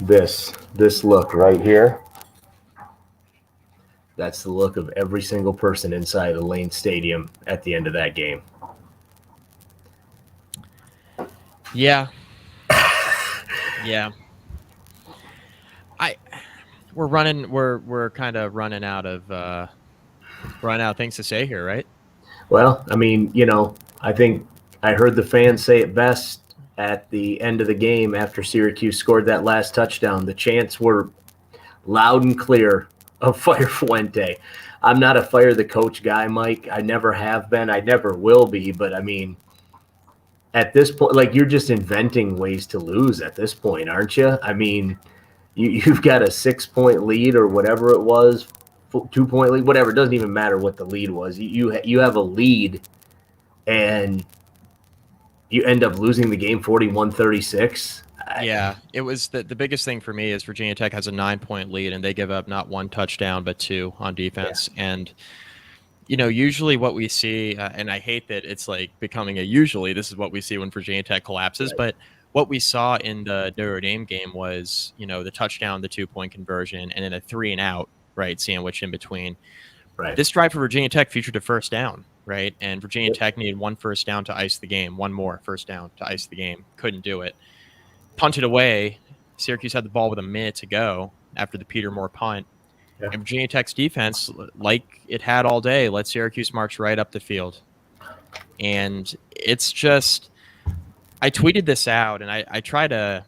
this look right here. That's the look of every single person inside the Lane Stadium at the end of that game. Yeah. Yeah. We're kind of running out of things to say here, right? Well, I mean, I think I heard the fans say it best at the end of the game after Syracuse scored that last touchdown. The chants were loud and clear of Fire Fuente. I'm not a fire the coach guy, Mike. I never have been. I never will be. But I mean, at this point, like, you're just inventing ways to lose at this point, aren't you? I mean, you've got a 6-point lead or whatever it was, 2-point lead, whatever. It doesn't even matter what the lead was. You have a lead, and you end up losing the game 41-36. Yeah, it was the biggest thing for me is Virginia Tech has a 9-point lead, and they give up not one touchdown but 2 on defense. Yeah. And usually what we see, and I hate that it's like becoming a usually, this is what we see when Virginia Tech collapses, right. But what we saw in the Notre Dame game was, the touchdown, the 2-point conversion, and then a 3-and-out, right, sandwich in between. Right. This drive for Virginia Tech featured a first down, right? And Virginia Tech needed one first down to ice the game, one more first down to ice the game. Couldn't do it. Punted away. Syracuse had the ball with a minute to go after the Peter Moore punt. Yeah. And Virginia Tech's defense, like it had all day, let Syracuse march right up the field. And it's just, I tweeted this out, and I try to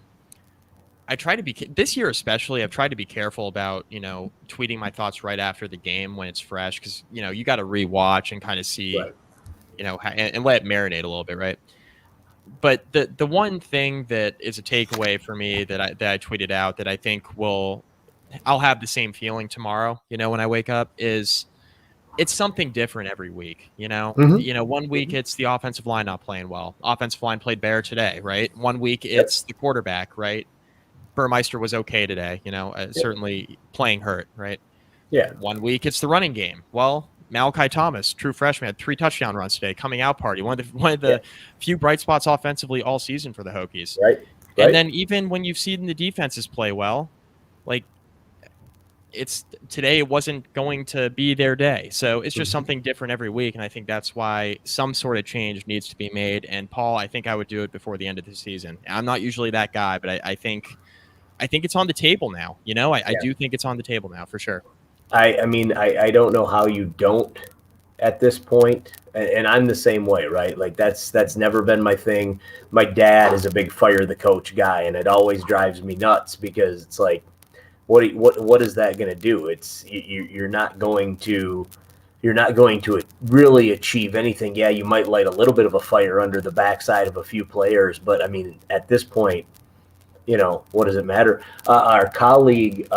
be, this year especially, I've tried to be careful about, tweeting my thoughts right after the game when it's fresh, because, you got to rewatch and kind of see, right. And let it marinate a little bit, right? But the one thing that is a takeaway for me that I tweeted out that I think I'll have the same feeling tomorrow, when I wake up, is it's something different every week, Mm-hmm. 1 week it's the offensive line not playing well. Offensive line played better today, right? 1 week it's the quarterback, right? Burmeister was okay today, certainly playing hurt, right? Yeah. 1 week it's the running game. Well, Malachi Thomas, true freshman, had 3 touchdown runs today, coming out party. One of the few bright spots offensively all season for the Hokies. Right. And then even when you've seen the defenses play well, like today it wasn't going to be their day. So it's just something different every week. And I think that's why some sort of change needs to be made. And Paul, I think I would do it before the end of the season. I'm not usually that guy, but I think it's on the table now. I do think it's on the table now for sure. I mean, I don't know how you don't at this point, and I'm the same way, right? Like that's never been my thing. My dad is a big fire the coach guy, and it always drives me nuts because it's like, what is that going to do? It's you're not going to really achieve anything. Yeah, you might light a little bit of a fire under the backside of a few players, but I mean, at this point, what does it matter? Our colleague,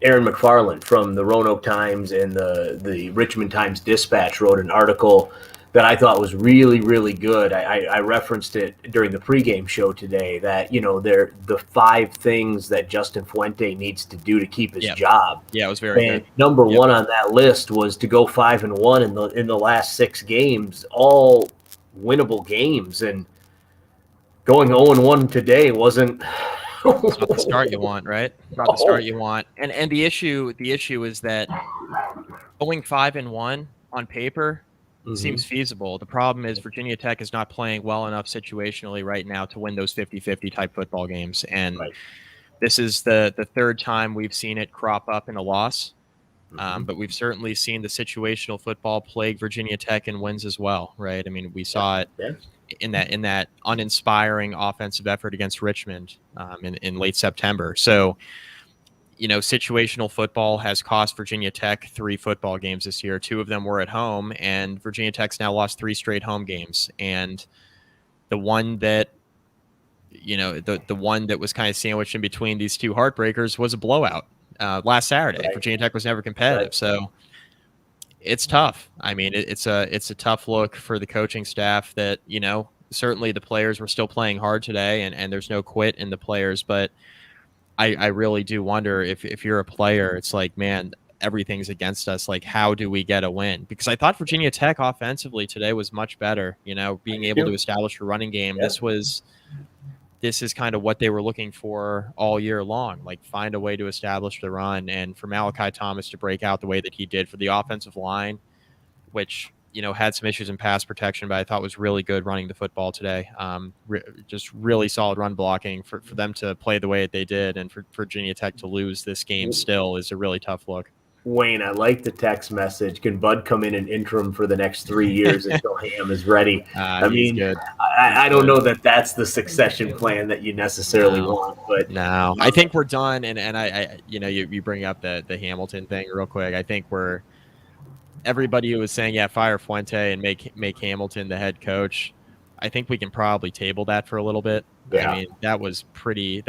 Aaron McFarland from the Roanoke Times and the Richmond Times-Dispatch wrote an article that I thought was really, really good. I referenced it during the pregame show today that, they're the 5 things that Justin Fuente needs to do to keep his job. Yeah, it was very good. Number 1 on that list was to go 5-1 in the last 6 games, all winnable games. And going 0-1 today wasn't... It's not the start you want, right? Not the start you want. And the issue is that going 5-1 on paper seems feasible. The problem is Virginia Tech is not playing well enough situationally right now to win those 50-50 type football games. And this is the 3rd time we've seen it crop up in a loss. But we've certainly seen the situational football plague Virginia Tech in wins as well, right? I mean, we saw it in that uninspiring offensive effort against Richmond in late September. So, situational football has cost Virginia Tech 3 football games this year. 2 of them were at home, and Virginia Tech's now lost 3 straight home games. And the one that, the one that was kind of sandwiched in between these 2 heartbreakers was a blowout last Saturday. Right. Virginia Tech was never competitive. Right. So it's tough. I mean, it's a tough look for the coaching staff that, certainly the players were still playing hard today and there's no quit in the players, but I really do wonder if you're a player, it's like, man, everything's against us. Like, how do we get a win? Because I thought Virginia Tech offensively today was much better, being able to establish a running game. Yeah. this is kind of what they were looking for all year long, like find a way to establish the run. And for Malachi Thomas to break out the way that he did, for the offensive line, which, had some issues in pass protection, but I thought was really good running the football today. Just really solid run blocking for them to play the way that they did, and for Virginia Tech to lose this game still is a really tough look. Wayne, I like the text message. Can Bud come in and interim for the next 3 years until Ham is ready? I mean, good. I don't know that that's the succession plan that you necessarily want, but no, I think we're done. And I you bring up the Hamilton thing real quick. I think everybody who was saying, yeah, fire Fuente and make Hamilton the head coach. I think we can probably table that for a little bit. Yeah. I mean, that was pretty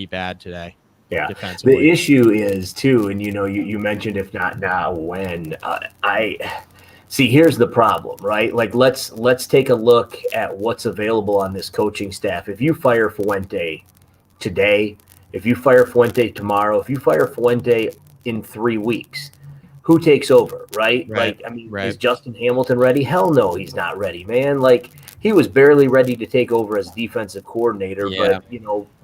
bad today. Yeah. Defensively. The issue is too, and you mentioned if not now, when. I see. Here's the problem, right? Like let's take a look at what's available on this coaching staff. If you fire Fuente today, if you fire Fuente tomorrow, if you fire Fuente in 3 weeks, who takes over, right? Like, I mean, is Justin Hamilton ready? Hell no, he's not ready, man. Like, he was barely ready to take over as defensive coordinator, but,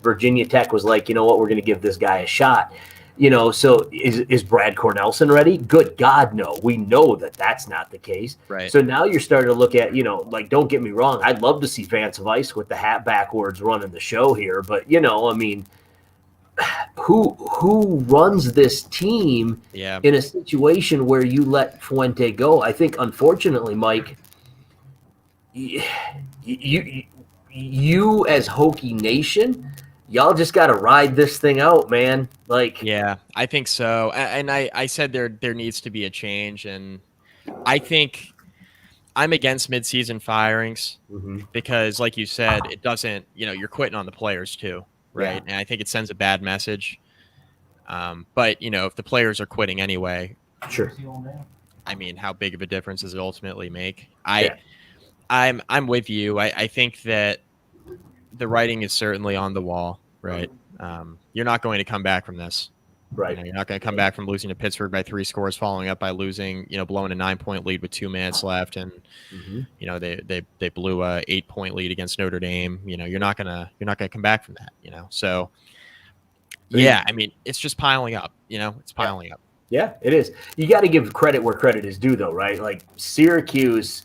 Virginia Tech was like, you know what, we're going to give this guy a shot. So is Brad Cornelson ready? Good God, no. We know that that's not the case. Right. So now you're starting to look at, like, don't get me wrong, I'd love to see Vance Weiss with the hat backwards running the show here, but, I mean, who runs this team in a situation where you let Fuente go? I think, unfortunately, Mike, you as Hokie Nation, y'all just got to ride this thing out, man. Like, yeah, I think so. And I said there needs to be a change, and I think I'm against midseason firings because, like you said, it doesn't. You're quitting on the players too. Right. Yeah. And I think it sends a bad message. But, if the players are quitting anyway, sure. I mean, how big of a difference does it ultimately make? I'm with you. I think that the writing is certainly on the wall, right? You're not going to come back from this. Right. You're not going to come back from losing to Pittsburgh by 3 scores, following up by losing, blowing a 9-point lead with 2 minutes left. And, they blew a 8-point lead against Notre Dame. You're not going to come back from that, So, yeah, I mean, it's just piling up, it's piling up. Yeah, it is. You got to give credit where credit is due, though, right? Like Syracuse,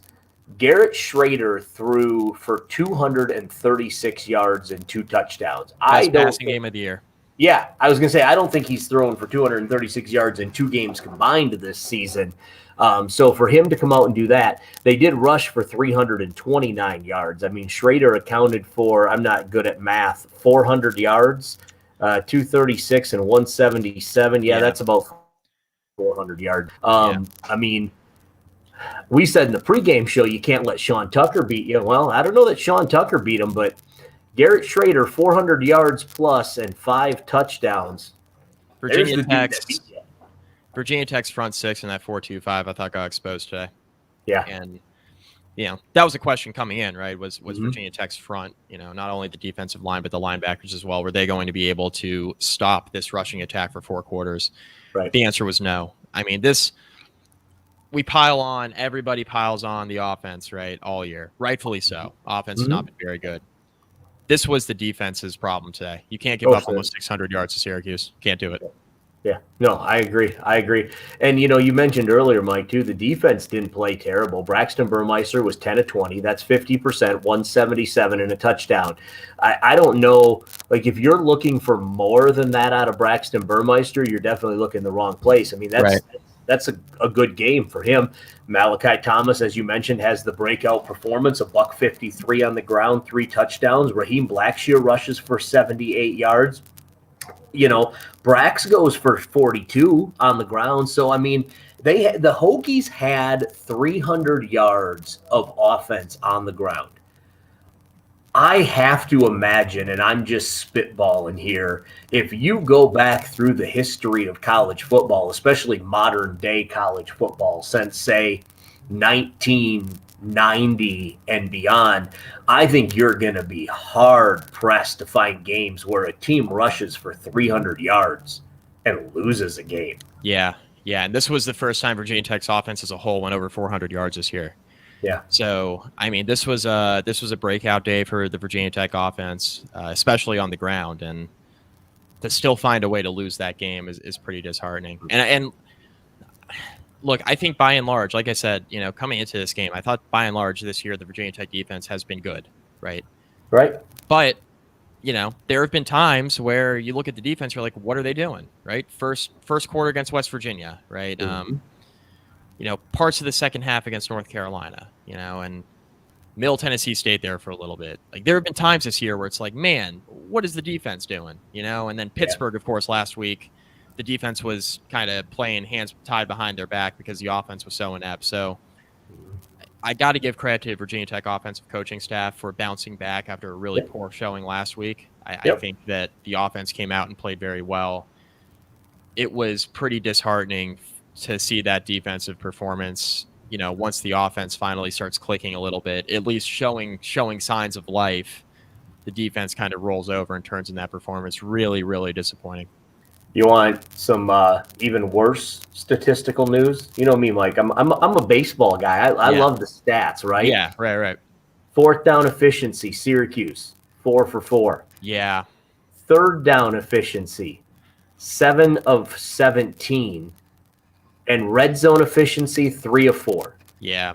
Garrett Schrader threw for 236 yards and 2 touchdowns. Best passing game of the year. Yeah, I was going to say, I don't think he's thrown for 236 yards in 2 games combined this season. So for him to come out and do that, they did rush for 329 yards. I mean, Schrader accounted for, I'm not good at math, 400 yards, 236 and 177. Yeah, that's about 400 yards. I mean, we said in the pregame show you can't let Sean Tucker beat you. Well, I don't know that Sean Tucker beat him, but Garrett Schrader, 400 yards plus and 5 touchdowns. Virginia Tech's front 6 in that 4-2-5 I thought got exposed today. Yeah. And, that was a question coming in, right? Was Virginia Tech's front, not only the defensive line, but the linebackers as well, were they going to be able to stop this rushing attack for 4 quarters? Right. The answer was no. I mean, everybody piles on the offense, right, all year. Rightfully so. Offense has not been very good. This was the defense's problem today. You can't give up almost 600 yards to Syracuse. Can't do it. Yeah. No, I agree. And, you mentioned earlier, Mike, too, the defense didn't play terrible. Braxton Burmeister was 10 of 20. That's 50%, 177 and a touchdown. I don't know, like, if you're looking for more than that out of Braxton Burmeister, you're definitely looking in the wrong place. I mean, that's a good game for him. Malachi Thomas, as you mentioned, has the breakout performance, $153 on the ground, 3 touchdowns. Raheem Blackshear rushes for 78 yards. Brax goes for 42 on the ground. So, I mean, the Hokies had 300 yards of offense on the ground. I have to imagine, and I'm just spitballing here, if you go back through the history of college football, especially modern day college football, since, say, 1990 and beyond, I think you're going to be hard pressed to find games where a team rushes for 300 yards and loses a game. Yeah. And this was the first time Virginia Tech's offense as a whole went over 400 yards this year. Yeah. So, I mean, this was a breakout day for the Virginia Tech offense, especially on the ground, and to still find a way to lose that game is pretty disheartening. And look, I think by and large, like I said, coming into this game, I thought by and large this year the Virginia Tech defense has been good, right? Right. But there have been times where you look at the defense, you're like, what are they doing, right? First quarter against West Virginia, right? Mm-hmm. Parts of the second half against North Carolina, and Middle Tennessee State there for a little bit. Like there have been times this year where it's like, man, what is the defense doing? And then Pittsburgh, of course, last week, the defense was kind of playing hands tied behind their back because the offense was so inept. So I got to give credit to Virginia Tech offensive coaching staff for bouncing back after a really poor showing last week. I think that the offense came out and played very well. It was pretty disheartening to see that defensive performance. Once the offense finally starts clicking a little bit, at least showing signs of life, the defense kind of rolls over and turns in that performance. Really, really disappointing. You want some even worse statistical news? You know me, Mike. I'm a baseball guy. I love the stats, right? Yeah, right. Fourth down efficiency, Syracuse, 4 for 4. Yeah. Third down efficiency, 7 of 17. And red zone efficiency, 3 of 4. Yeah.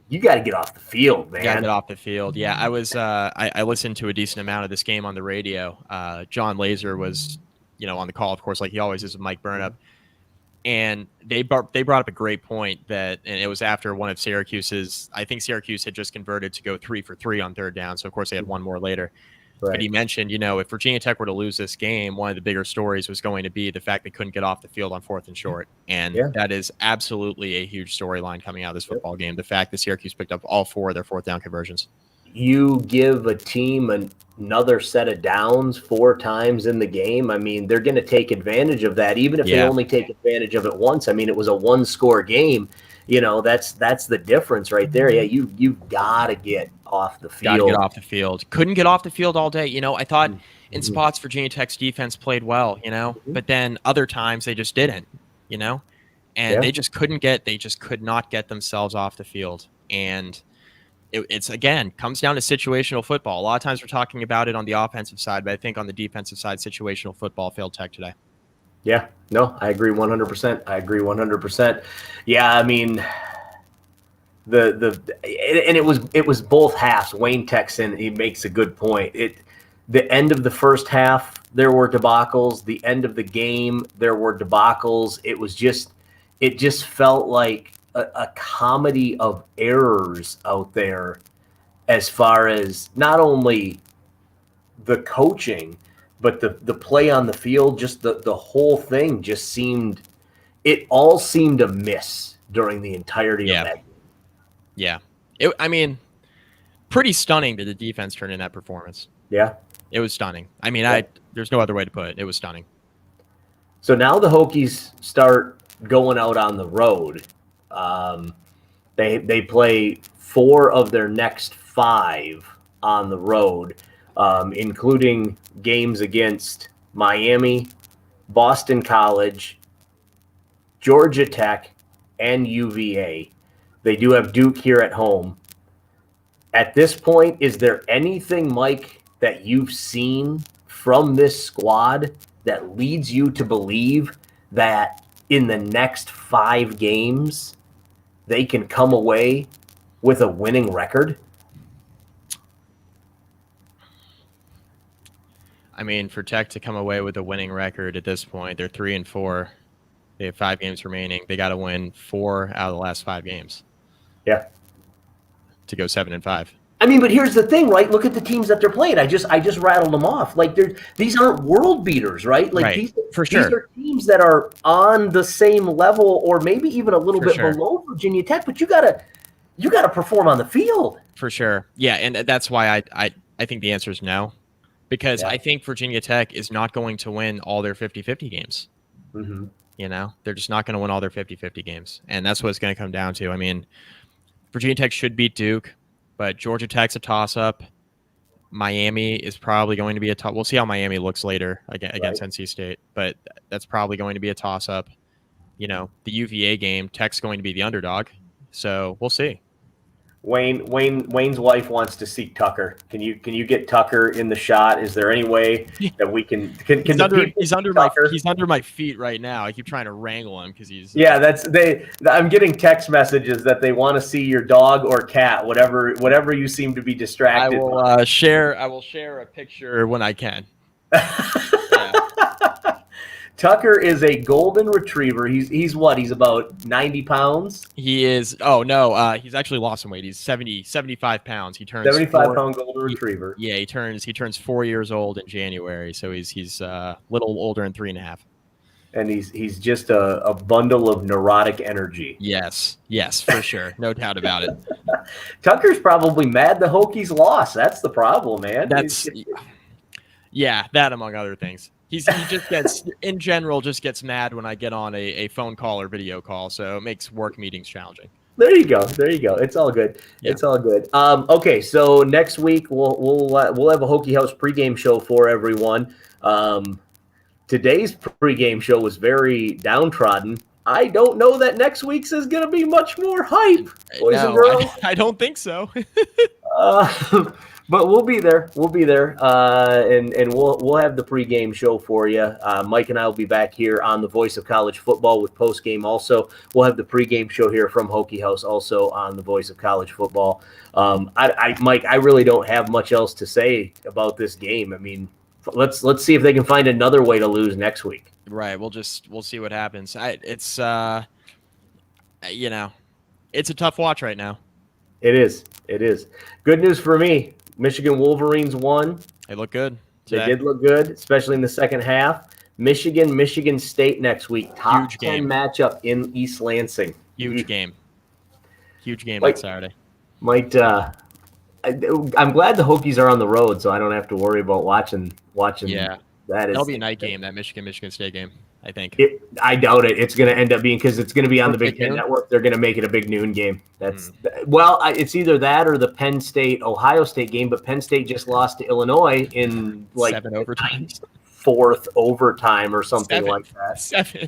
You got to get off the field, man. Got to get off the field. Yeah, I was. I listened to a decent amount of this game on the radio. John Laser was, on the call, of course, like he always is with Mike Burnup. And they brought up a great point and it was after one of Syracuse's. I think Syracuse had just converted to go 3 for 3 on third down, so of course they had one more later. Right. But he mentioned, if Virginia Tech were to lose this game, one of the bigger stories was going to be the fact they couldn't get off the field on 4th and short. And that is absolutely a huge storyline coming out of this football game. The fact that Syracuse picked up all 4 of their 4th down conversions. You give a team another set of downs 4 times in the game. I mean, they're going to take advantage of that, even if they only take advantage of it once. I mean, it was a 1-score game. That's the difference right there. Yeah, you've got to get off the field. Got to get off the field. Couldn't get off the field all day. I thought in spots Virginia Tech's defense played well, but then other times they just didn't, and they just could not get themselves off the field. And it's again comes down to situational football. A lot of times we're talking about it on the offensive side, but I think on the defensive side, situational football failed Tech today. Yeah, no, I agree 100%. I agree 100%. Yeah, I mean, it was both halves. Wayne Texan, he makes a good point. The end of the first half, there were debacles. The end of the game, there were debacles. It just felt like a comedy of errors out there, as far as not only the coaching, but the play on the field. Just the whole thing just seemed a miss during the entirety of that game. Yeah. I mean, pretty stunning that the defense turned in that performance. Yeah. It was stunning. I mean, there's no other way to put it. It was stunning. So now the Hokies start going out on the road. They play 4 of their next 5 on the road, including games against Miami, Boston College, Georgia Tech, and UVA. They do have Duke here at home. At this point, is there anything, Mike, that you've seen from this squad that leads you to believe that in the next 5 games they can come away with a winning record? I mean, for Tech to come away with a winning record at this point, they're 3-4. They have 5 games remaining. They got to win 4 out of the last 5 games. Yeah. To go 7-5. I mean, but here's the thing, right? Look at the teams that they're playing. I just rattled them off. Like these aren't world beaters, right? Like right. These are teams that are on the same level, or maybe even a little bit below Virginia Tech. But you gotta perform on the field. For sure. Yeah, and that's why I think the answer is no. Because I think Virginia Tech is not going to win all their 50-50 games. Mm-hmm. They're just not going to win all their 50-50 games. And that's what it's going to come down to. I mean, Virginia Tech should beat Duke, but Georgia Tech's a toss-up. Miami is probably going to be a toss. We'll see how Miami looks later against NC State, but that's probably going to be a toss-up. The UVA game, Tech's going to be the underdog. So we'll see. Wayne's wife wants to see Tucker. Can you get Tucker in the shot? Is there any way that we can the people he's under Tucker? He's under my feet right now. I keep trying to wrangle him because he's I'm getting text messages that they want to see your dog or cat, whatever you seem to be distracted. I will share a picture when I can. Yeah. Tucker is a golden retriever. He's what? He's about 90 pounds. He is. Oh no, he's actually lost some weight. He's 75 pounds. He turns 75-pound golden retriever. He turns 4 years old in January. So he's a little older than 3.5. And he's just a bundle of neurotic energy. Yes, for sure, no doubt about it. Tucker's probably mad the Hokies lost. That's the problem, man. That among other things. He just gets, in general, mad when I get on a phone call or video call, so it makes work meetings challenging. There you go. It's all good. Yeah. It's all good. Okay, so next week we'll have a Hokie House pregame show for everyone. Today's pregame show was very downtrodden. I don't know that next week's is going to be much more hype, boys and girls. I don't think so. But we'll be there. And we'll have the pregame show for you. Mike and I will be back here on the Voice of College Football with postgame. Also, we'll have the pregame show here from Hokie House, also on the Voice of College Football. Mike, I really don't have much else to say about this game. I mean, let's see if they can find another way to lose next week. Right. We'll see what happens. It's a tough watch right now. It is. Good news for me. Michigan Wolverines won. They look good today. They did look good, especially in the second half. Michigan State next week. Top 10 matchup in East Lansing. Huge game on Saturday. I'm glad the Hokies are on the road, so I don't have to worry about watching. Yeah, that'll be a night game. That Michigan State game, I think. I doubt it. It's going to end up being because it's going to be on the Big Ten Network. They're going to make it a big noon game. It's either that or the Penn State Ohio State game. But Penn State just lost to Illinois in 7 overtimes, 4th overtime or something like that. 7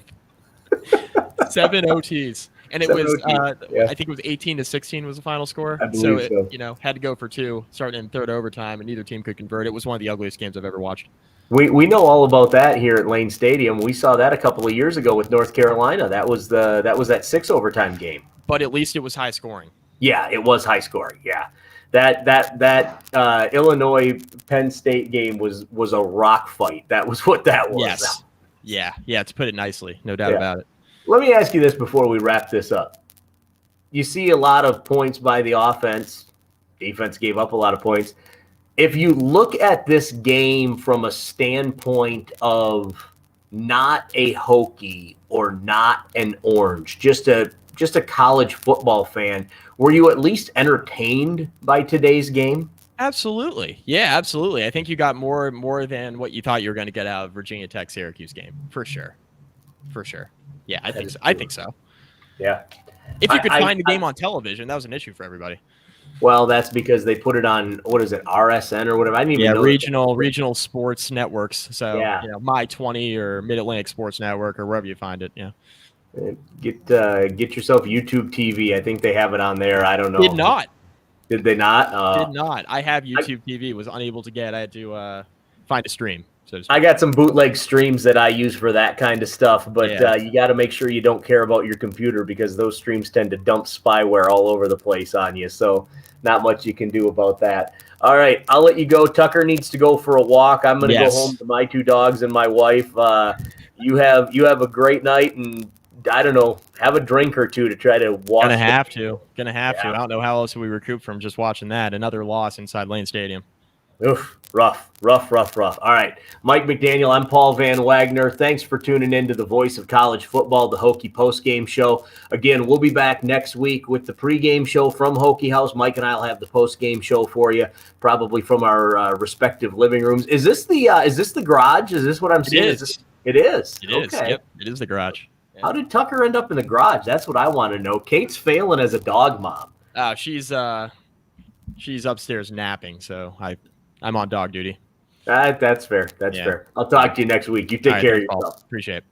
OTs. And it was, I think it was 18-16 was the final score. I believe so. Had to go for 2, starting in 3rd overtime, and neither team could convert. It was one of the ugliest games I've ever watched. We know all about that here at Lane Stadium. We saw that a couple of years ago with North Carolina. That was that 6 overtime game. But at least it was high scoring. Yeah, it was high scoring. Yeah, that Illinois Penn State game was a rock fight. That was what that was. Yes. Yeah. To put it nicely, no doubt about it. Let me ask you this before we wrap this up. You see a lot of points by the offense. Defense gave up a lot of points. If you look at this game from a standpoint of not a Hokie or not an Orange, just a college football fan, were you at least entertained by today's game? Absolutely. Yeah, absolutely. I think you got more than what you thought you were going to get out of Virginia Tech Syracuse game, for sure. Yeah, I think so. Yeah. If you could find the game on television, that was an issue for everybody. Well, that's because they put it on, what is it, RSN or whatever. I didn't even know. Regional sports networks. So, My 20 or Mid-Atlantic Sports Network or wherever you find it. Yeah. Get yourself YouTube TV. I think they have it on there. I don't know. Did not. Did they not? Did not. I have YouTube TV. Was unable to get. I had to find a stream. So I got some bootleg streams that I use for that kind of stuff, but you got to make sure you don't care about your computer because those streams tend to dump spyware all over the place on you. So not much you can do about that. All right, I'll let you go. Tucker needs to go for a walk. I'm going to go home to my 2 dogs and my wife. You have a great night, and I don't know, have a drink or 2 to try to watch. Gonna have to. I don't know how else we recoup from just watching that. Another loss inside Lane Stadium. Oof, rough. All right, Mike McDaniel, I'm Paul Van Wagner. Thanks for tuning in to the Voice of College Football, the Hokie postgame show. Again, we'll be back next week with the pregame show from Hokie House. Mike and I will have the postgame show for you, probably from our respective living rooms. Is this the garage? Is this what I'm seeing? It is. It is. Okay. Yep, it is the garage. Yeah. How did Tucker end up in the garage? That's what I want to know. Kate's failing as a dog mom. She's upstairs napping, so I'm on dog duty. That's fair. That's fair. I'll talk to you next week. You take care of yourself. Appreciate it.